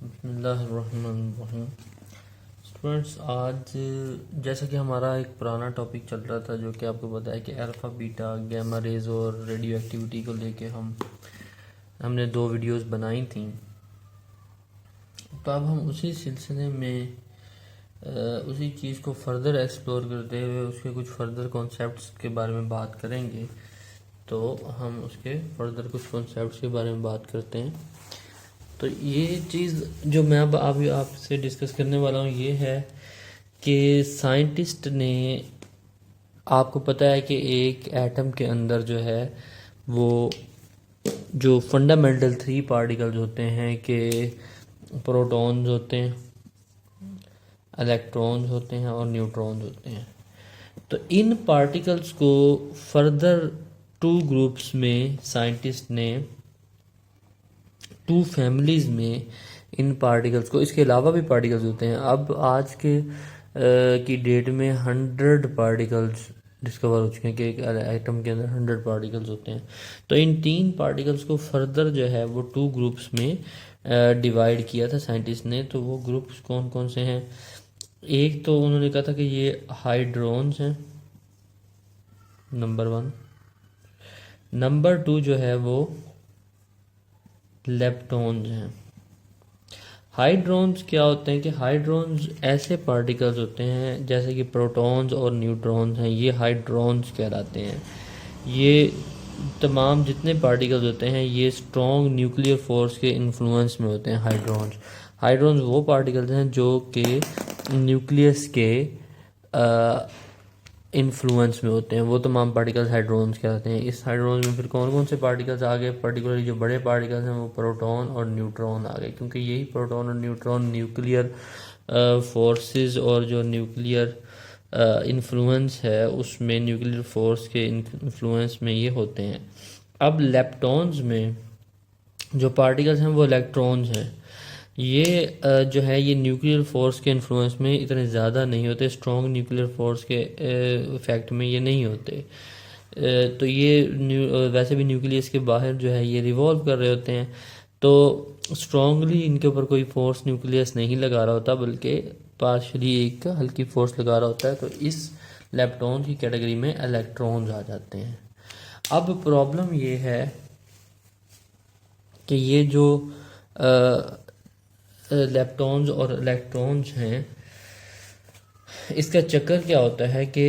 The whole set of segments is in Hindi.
बिस्मिल्लाहिर्रहमानिर्रहीम। स्टूडेंट्स, आज जैसा कि हमारा एक पुराना टॉपिक चल रहा था जो कि आपको पता है कि अल्फ़ा बीटा गैमा रेज और रेडियो एक्टिविटी को लेके हमने 2 वीडियोस बनाई थी। तो अब हम उसी सिलसिले में उसी चीज़ को फर्दर एक्सप्लोर करते हुए उसके कुछ फर्दर कॉन्सेप्ट्स के बारे में बात करेंगे। तो हम उसके फर्दर कुछ कॉन्सेप्ट्स के बारे में बात करते हैं। तो ये चीज़ जो मैं अब आपसे डिस्कस करने वाला हूँ ये है कि साइंटिस्ट ने, आपको पता है कि एक एटम के अंदर जो है वो जो फंडामेंटल 3 पार्टिकल्स होते हैं कि प्रोटॉन्स होते हैं, इलेक्ट्रॉन्स होते हैं और न्यूट्रॉन्स होते हैं। तो इन पार्टिकल्स को फर्दर 2 ग्रुप्स में साइंटिस्ट ने 2 फैमिलीज़ में इन पार्टिकल्स को, इसके अलावा भी पार्टिकल्स होते हैं। अब आज के की डेट में 100 पार्टिकल्स डिस्कवर हो चुके हैं कि एक एटम के अंदर 100 पार्टिकल्स होते हैं। तो इन 3 पार्टिकल्स को फर्दर जो है वो 2 ग्रुप्स में डिवाइड किया था साइंटिस्ट ने। तो वो ग्रुप्स कौन कौन से हैं? एक तो उन्होंने कहा था कि ये हाइड्रोन्स हैं, नंबर 1। नंबर 2 जो है वो लेप्टॉन्स हैं। हाइड्रोन्स क्या होते हैं कि हाइड्रोन्स ऐसे पार्टिकल्स होते हैं जैसे कि प्रोटॉन्स और न्यूट्रॉन्स हैं, ये हाइड्रोन्स कहलाते हैं। ये तमाम जितने पार्टिकल्स होते हैं ये स्ट्रॉन्ग न्यूक्लियर फोर्स के इन्फ्लुएंस में होते हैं। हाइड्रोन्स वो पार्टिकल्स हैं जो कि न्यूक्लियस के इन्फ्लुएंस में होते हैं, वो तमाम पार्टिकल्स हाइड्रोन्स कहलाते हैं। इस हाइड्रोन्स में फिर कौन कौन से पार्टिकल्स आ गए? पर्टिकुलरली जो बड़े पार्टिकल्स हैं वो प्रोटॉन और न्यूट्रॉन आ गए, क्योंकि यही प्रोटॉन और न्यूट्रॉन न्यूक्लियर फोर्सेस और जो न्यूक्लियर इन्फ्लुएंस है उसमें, न्यूक्लियर फोर्स के इन्फ्लुएंस में ये होते हैं। अब लेप्टॉन्स में जो पार्टिकल्स हैं वो इलेक्ट्रॉन्स हैं। ये जो है ये न्यूक्लियर फोर्स के इन्फ्लुएंस में इतने ज़्यादा नहीं होते, स्ट्रॉन्ग न्यूक्लियर फोर्स के इफेक्ट में ये नहीं होते। तो ये वैसे भी न्यूक्लियस के बाहर जो है ये रिवॉल्व कर रहे होते हैं, तो स्ट्रॉन्गली इनके ऊपर कोई फोर्स न्यूक्लियस नहीं लगा रहा होता, बल्कि पार्शली एक हल्की फोर्स लगा रहा होता है। तो इस लेप्टॉन की कैटेगरी में इलेक्ट्रॉन्स आ जाते हैं। अब प्रॉब्लम ये है कि ये जो लेप्टॉन्स और इलेक्ट्रॉन्स हैं इसका चक्कर क्या होता है कि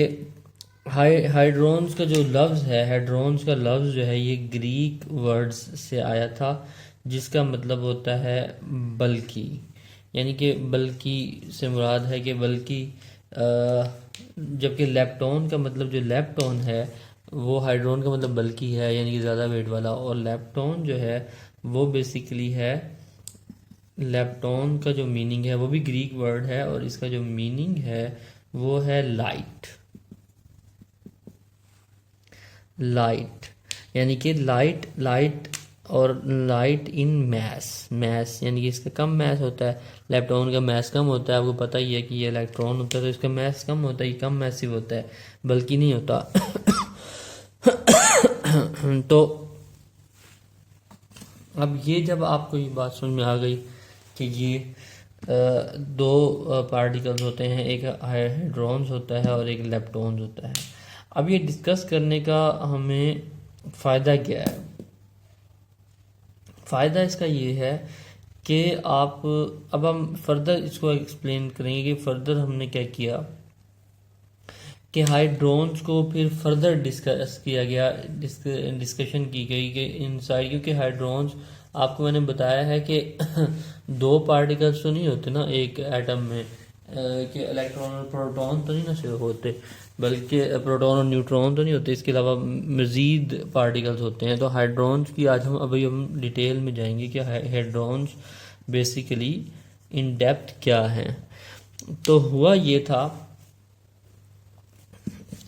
हाइड्रोन्स का जो लफ्ज़ है, हाइड्रोन्स का लफ्ज़ जो है ये ग्रीक वर्ड्स से आया था जिसका मतलब होता है बल्कि, यानी कि बल्कि से मुराद है कि बल्कि, जबकि लेप्टॉन का मतलब, जो लेप्टॉन है वो हाइड्रोन का मतलब बल्कि है, यानी कि ज़्यादा वेट वाला, और लेप्टॉन जो है वो बेसिकली है, लेप्टॉन का जो मीनिंग है वो भी ग्रीक वर्ड है और इसका जो मीनिंग है वो है लाइट। यानी कि लाइट और लाइट इन मैस यानी कि इसका कम मैस होता है। लेप्टॉन का मैस कम होता है, आपको पता ही है कि ये इलेक्ट्रॉन होता है तो इसका मैस कम होता है, ये कम मैसिव होता है, बल्कि नहीं होता। तो अब ये जब आपको ये बात समझ में आ गई कि ये 2 पार्टिकल्स होते हैं, एक हाइड्रोन्स होता है और एक लेप्टॉन्स होता है। अब ये डिस्कस करने का हमें फ़ायदा क्या है? फ़ायदा इसका ये है कि अब हम फर्दर इसको एक्सप्लेन करेंगे कि फर्दर हमने क्या किया कि हाइड्रोन्स को फिर फर्दर डिस्कस किया गया, डिस्कशन की गई कि इनसाइड, क्योंकि हाइड्रोन्स आपको मैंने बताया है कि 2 पार्टिकल्स तो नहीं होते ना एक एटम में, कि इलेक्ट्रॉन और प्रोटॉन तो नहीं ना सिर्फ होते, बल्कि प्रोटॉन और न्यूट्रॉन तो नहीं होते, इसके अलावा मज़ीद पार्टिकल्स होते हैं। तो हाइड्रोन्स की आज हम डिटेल में जाएंगे कि हाइड्रोन्स बेसिकली इन डेप्थ क्या हैं। तो हुआ ये था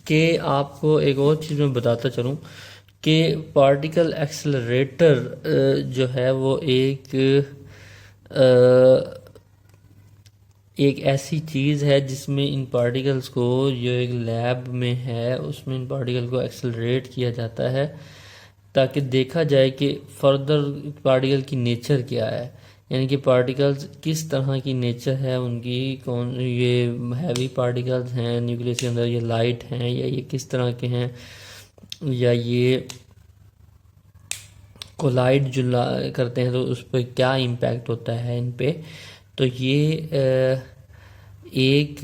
कि आपको एक और चीज़ मैं बताता चलूँ कि पार्टिकल एक्सेलरेटर जो है वो एक ऐसी चीज़ है जिसमें इन पार्टिकल्स को, जो एक लैब में है उसमें इन पार्टिकल को एक्सेलरेट किया जाता है ताकि देखा जाए कि फर्दर पार्टिकल की नेचर क्या है, यानी कि पार्टिकल्स किस तरह की नेचर है उनकी, कौन ये हैवी पार्टिकल्स हैं न्यूक्लियस के अंदर, ये लाइट हैं या ये किस तरह के हैं, या ये कोलाइड जो करते हैं तो उस पर क्या इम्पैक्ट होता है इन पे। तो ये एक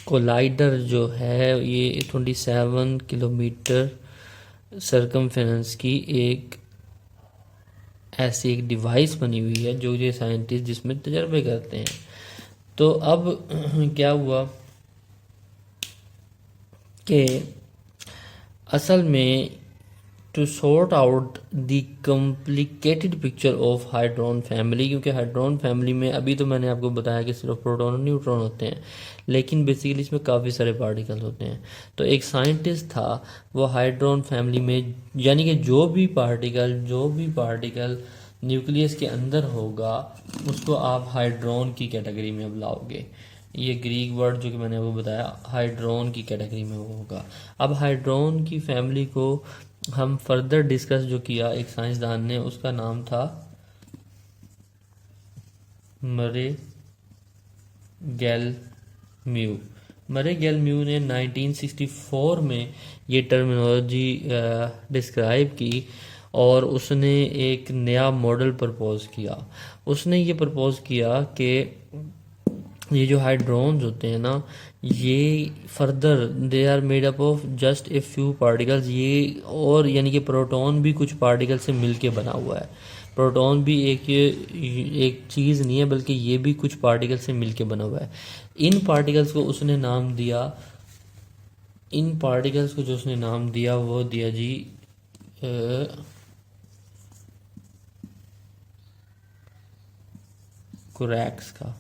कोलाइडर जो है ये 27 किलोमीटर सरकमफेरेंस की एक ऐसी एक डिवाइस बनी हुई है जो ये साइंटिस्ट जिसमें तजर्बे करते हैं। तो अब क्या हुआ कि असल में to sort out the complicated picture of hadron family, क्योंकि हाइड्रॉन फैमिली में अभी तो मैंने आपको बताया कि सिर्फ प्रोटॉन और न्यूट्रॉन होते हैं, लेकिन बेसिकली इसमें काफ़ी सारे पार्टिकल्स होते हैं। तो एक साइंटिस्ट था वो हाइड्रॉन फैमिली में, यानी कि जो भी पार्टिकल न्यूक्लियस के अंदर होगा उसको आप हाइड्रॉन की कैटेगरी में अब लाओगे। ये ग्रीक वर्ड जो कि मैंने आपको बताया हाइड्रॉन की कैटेगरी में वो होगा। अब हाइड्रॉन की फैमिली को हम फर्दर डिस्कस जो किया एक साइंसदान ने, उसका नाम था मरे गेलम्यू। मरे गेलम्यू ने 1964 में ये टर्मिनोलॉजी डिस्क्राइब की और उसने एक नया मॉडल प्रपोज किया। उसने ये प्रपोज किया कि ये जो हाइड्रोन्स होते हैं ना, ये further they are made up of just a few particles, ये और यानी कि प्रोटॉन भी कुछ पार्टिकल से मिलके बना हुआ है। प्रोटॉन भी एक चीज़ नहीं है बल्कि ये भी कुछ पार्टिकल से मिलके बना हुआ है। इन पार्टिकल्स को उसने नाम दिया, इन पार्टिकल्स को जो उसने नाम दिया वो दिया जी कोरैक्स का,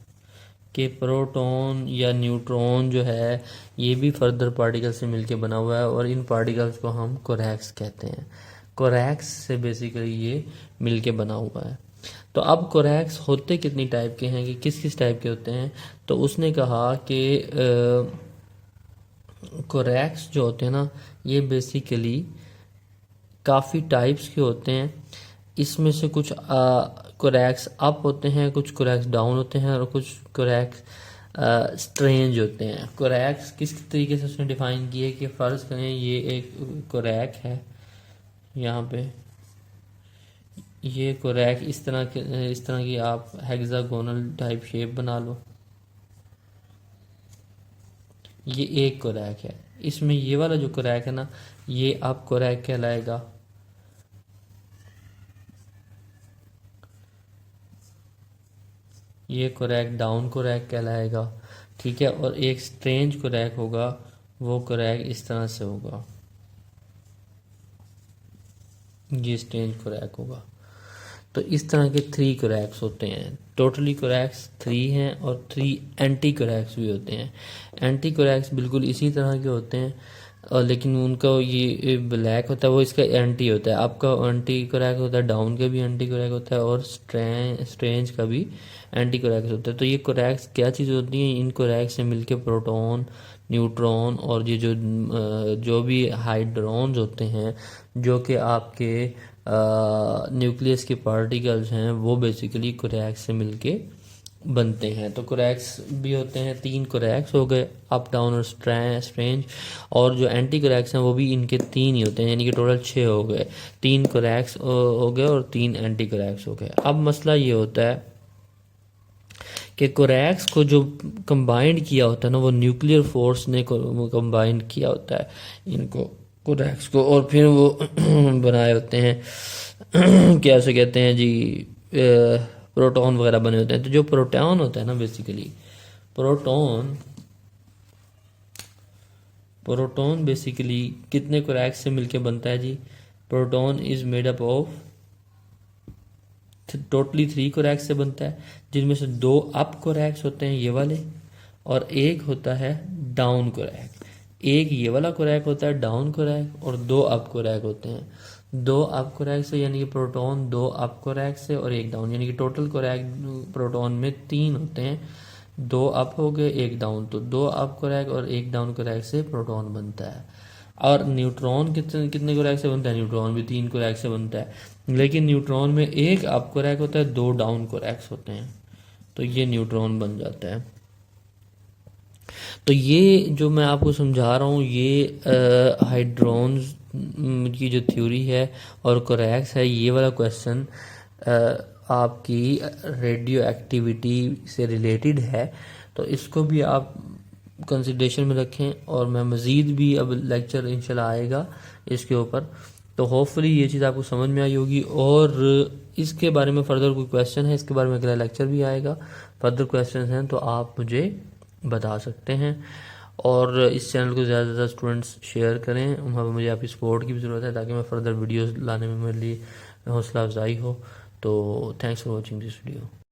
कि प्रोटॉन या न्यूट्रॉन जो है ये भी फर्दर पार्टिकल से मिलके बना हुआ है और इन पार्टिकल्स को हम कोरैक्स कहते हैं। कोरैक्स से बेसिकली ये मिलके बना हुआ है। तो अब कोरैक्स होते कितनी टाइप के हैं, कि किस किस टाइप के होते हैं, तो उसने कहा कि कोरैक्स जो होते हैं ना ये बेसिकली काफ़ी टाइप्स के होते हैं। इसमें से कुछ कोरैक्स अप होते हैं, कुछ कोरैक्स डाउन होते हैं और कुछ कोरैक्स स्ट्रेंज होते हैं। कोरैक्स किस तरीके से उसने डिफाइन किए कि फ़र्ज़ करें ये एक कोरैक है, यहाँ पे ये कोरैक इस तरह की आप हेक्सागोनल टाइप शेप बना लो, ये एक कोरैक है। इसमें ये वाला जो कोरैक है ना ये अब कोरैक कहलाएगा। ये कोरैक डाउन कोरैक कहलाएगा, ठीक है। और एक स्ट्रेंज कोरैक होगा, वो कोरैक इस तरह से होगा, ये स्ट्रेंज कोरैक होगा। तो इस तरह के 3 कोरैक्स होते हैं। टोटली कोरैक्स 3 हैं और 3 एंटी कोरैक्स भी होते हैं। एंटी कोरैक्स बिल्कुल इसी तरह के होते हैं और लेकिन उनका ये ब्लैक होता है वो इसका एंटी होता है। आपका एंटी कोरैक होता है, डाउन का भी एंटी कोरैक होता है और स्ट्रेंज का भी एंटी कोरैक्स होता है। तो ये कोरैक्स क्या चीज़ होती है, इन कोरैक्स से मिलके प्रोटॉन, न्यूट्रॉन और ये जो भी हाइड्रॉन्स होते हैं जो कि आपके न्यूक्लियस के पार्टिकल्स हैं वो बेसिकली कोरैक्स से मिलके बनते हैं। तो कोरैक्स भी होते हैं, 3 कोरैक्स हो गए, अप डाउन और स्ट्रेंज। और जो एंटी कोरैक्स हैं वो भी इनके 3 ही होते हैं, यानी कि टोटल 6 हो गए। 3 कोरैक्स हो गए और 3 एंटी कोरैक्स हो गए। अब मसला ये होता है कि कोरैक्स को जो कंबाइंड किया होता है ना वो न्यूक्लियर फोर्स ने कंबाइंड किया होता है इनको कोरैक्स को, और फिर वो बनाए होते हैं क्या से कहते हैं जी प्रोटॉन वगैरह बने होते हैं। तो जो प्रोटॉन होता है ना बेसिकली प्रोटॉन बेसिकली कितने कोरैक्स से मिलके बनता है जी। Proton is made up of totally 3 quarks से बनता है, जिनमें से 2 अप कोरैक्स होते हैं ये वाले और एक होता है डाउन कोरैक। एक ये वाला कोरैक होता है डाउन कोरैक और 2 अप कोरैक होते हैं। 2 अप कोरैक से यानी कि प्रोटॉन 2 अप कोरैक से और एक डाउन, यानी कि टोटल कोरैक प्रोटॉन में 3 होते हैं। 2 अप हो गए 1 डाउन, तो 2 अप कोरैक और 1 डाउन कोरैक से प्रोटॉन बनता है। और न्यूट्रॉन कितने कितने कोरैक से बनता है? न्यूट्रॉन भी 3 कोरैक से बनता है, लेकिन न्यूट्रॉन में एक अप कोरैक होता है, 2 डाउन कोरैक्स होते हैं, तो ये न्यूट्रॉन बन जाता है। तो ये जो मैं आपको समझा रहा हूँ ये हाइड्रॉन्स की जो थ्योरी है और कोरैक्स है, ये वाला क्वेश्चन आपकी रेडियो एक्टिविटी से रिलेटेड है, तो इसको भी आप कंसिडरेशन में रखें। और मैं मज़ीद भी अब लेक्चर इंशाल्लाह आएगा इसके ऊपर, तो होपफुली ये चीज़ आपको समझ में आई होगी। और इसके बारे में फ़र्दर कोई क्वेश्चन है, इसके बारे में अगला लेक्चर भी आएगा, फर्दर क्वेश्चन हैं तो आप मुझे बता सकते हैं। और इस चैनल को ज़्यादा से ज़्यादा स्टूडेंट्स शेयर करें, मुझे आपकी सपोर्ट की भी ज़रूरत है ताकि मैं फ़र्दर वीडियोस लाने में मेरे लिए हौसला अफजाई हो। तो thanks for watching this video.